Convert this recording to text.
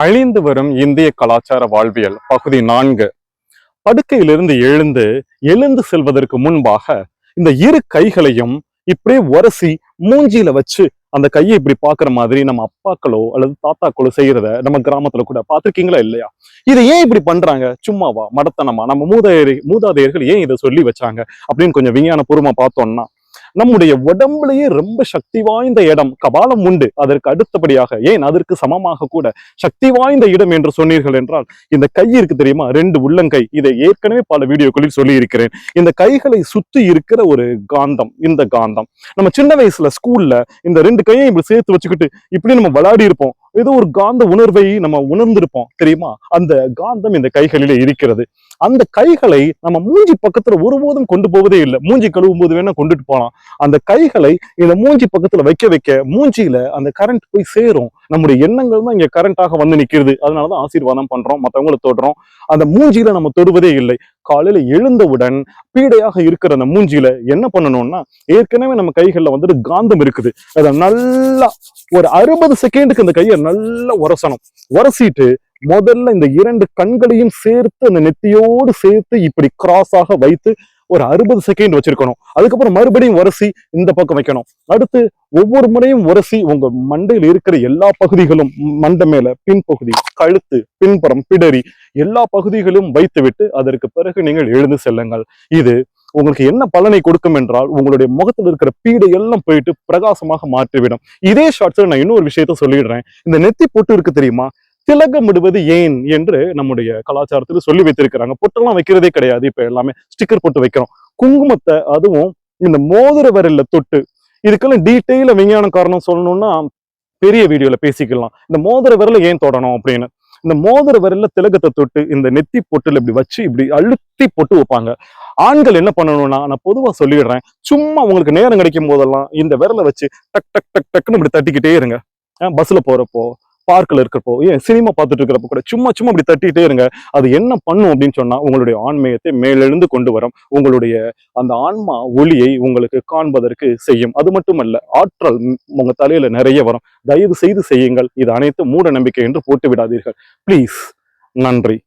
அழிந்து வரும் இந்திய கலாச்சார வாழ்வியல் பகுதி 4. படுக்கையிலிருந்து எழுந்து எழுந்து செல்வதற்கு முன்பாக இந்த இரு கைகளையும் இப்படியே உரசி மூஞ்சியில வச்சு அந்த கையை இப்படி பாக்குற மாதிரி நம்ம அப்பாக்களோ அல்லது தாத்தாக்களோ செய்யறத நம்ம கிராமத்துல கூட பாத்திருக்கீங்களா இல்லையா? இதை ஏன் இப்படி பண்றாங்க? சும்மாவா, மடத்தனமா? நம்ம மூதாதையர்கள் ஏன் இதை சொல்லி வச்சாங்க அப்படின்னு கொஞ்சம் விஞ்ஞான பூர்வமா பார்த்தோம்னா, நம்முடைய உடம்புலயே ரொம்ப சக்தி வாய்ந்த இடம் கபாலம் உண்டு. அதற்கு அடுத்தபடியாக, ஏன் அதற்கு சமமாக கூட சக்தி வாய்ந்த இடம் என்று சொன்னீர்கள் என்றால், இந்த கை இருக்கு தெரியுமா, 2 உள்ளங்கை. இதை ஏற்கனவே பல வீடியோக்களில் சொல்லி இருக்கிறேன். இந்த கைகளை சுத்தி இருக்கிற ஒரு காந்தம், இந்த காந்தம் நம்ம சின்ன வயசுல ஸ்கூல்ல இந்த 2 கையையும் இப்படி சேர்த்து வச்சுக்கிட்டு இப்படி நம்ம விளையாடி இருப்போம். ஏதோ ஒரு காந்த உணர்வை நம்ம உணர்ந்திருப்போம் தெரியுமா? அந்த காந்தம் இந்த கைகளிலே இருக்கிறது. அந்த கைகளை நம்ம மூஞ்சி பக்கத்துல ஒருபோதும் கொண்டு போவதே இல்லை. மூஞ்சி கழுவும் போது வேணா கொண்டுட்டு போலாம். அந்த கைகளை இந்த மூஞ்சி பக்கத்துல வைக்க வைக்க மூஞ்சியில அந்த கரண்ட் போய் சேரும். நம்முடைய எண்ணங்கள் தான் இங்க கரண்டாக வந்து நிக்கிறது. அதனாலதான் ஆசீர்வாதம் பண்றோம், மத்தவங்களை தொடுறோம். அந்த மூஞ்சியில நம்ம தொடுவதே இல்லை. காலையில எழுந்தவுடன் பீடையாக இருக்கிற அந்த மூஞ்சியில என்ன பண்ணணும்னா, ஏற்கனவே நம்ம கைகள்ல வந்துட்டு காந்தம் இருக்குது. அதை நல்லா ஒரு 60 செகண்டுக்கு அந்த கையை நல்லா உரசணும். உரசிட்டு முதல்ல இந்த 2 கண்களையும் சேர்த்து அந்த நெத்தியோடு சேர்த்து இப்படி கிராஸாக வைத்து ஒரு 60 செகண்ட் வச்சிருக்கணும். அதுக்கப்புறம் மறுபடியும் உரசி இந்த பக்கம் வைக்கணும். அடுத்து ஒவ்வொரு முறையும் உரசி உங்க மண்டையில் இருக்கிற எல்லா பகுதிகளும், மண்டை மேல பின்பகுதி, கழுத்து, பின்புறம், பிடரி எல்லா பகுதிகளும் வைத்து விட்டு அதற்கு பிறகு நீங்கள் எழுந்து செல்லுங்கள். இது உங்களுக்கு என்ன பலனை கொடுக்கும் என்றால், உங்களுடைய முகத்தில் இருக்கிற பீடை எல்லாம் போயிட்டு பிரகாசமாக மாற்றிவிடும். இதே ஷார்ட்ஸ்ல நான் இன்னொரு விஷயத்த சொல்லிடுறேன். இந்த நெத்தி பொட்டு இருக்கு தெரியுமா, திலகம் விடுவது ஏன் என்று நம்முடைய கலாச்சாரத்தில் சொல்லி வைத்திருக்கிறாங்க. பொட்டெல்லாம் வைக்கிறதே கிடையாது. இப்ப எல்லாமே ஸ்டிக்கர் போட்டு வைக்கிறோம். குங்குமத்தை அதுவும் இந்த மோதிர விரல்ல தொட்டு, இதுக்கெல்லாம் டீட்டெயில விஞ்ஞான காரணம் சொல்லணும்னா பெரிய வீடியோல பேசிக்கலாம். இந்த மோதிர விரல ஏன் தொடணும் அப்படின்னு, இந்த மோதிர விரல்ல திலகத்தை தொட்டு இந்த நெத்தி பொட்டுல இப்படி வச்சு இப்படி அழுத்தி பொட்டு வைப்பாங்க. ஆண்கள் என்ன பண்ணணும்னா, நான் பொதுவா சொல்லிடுறேன், சும்மா உங்களுக்கு நேரம் கிடைக்கும் போதெல்லாம் இந்த விரலை வச்சு டக் டக் டக் டக்குன்னு இப்படி தட்டிக்கிட்டே இருங்க. பஸ்ல போறப்போ, பார்க்ல இருக்கிறப்போ, ஏன் சினிமா பார்த்துட்டு இருக்கிறப்ப கூட சும்மா சும்மா அப்படி தட்டிட்டே இருங்க. அது என்ன பண்ணும் அப்படின்னு சொன்னா, உங்களுடைய ஆண்மையத்தை மேலெழுந்து கொண்டு வரும். உங்களுடைய அந்த ஆன்மா ஒளியை உங்களுக்கு காண்பதற்கு செய்யும். அது மட்டுமல்ல, ஆற்றல் உங்க தலையில நிறைய வரும். தயவு செய்து செய்யுங்கள். இது அனைத்து மூட நம்பிக்கை என்று போட்டு விடாதீர்கள். பிளீஸ். நன்றி.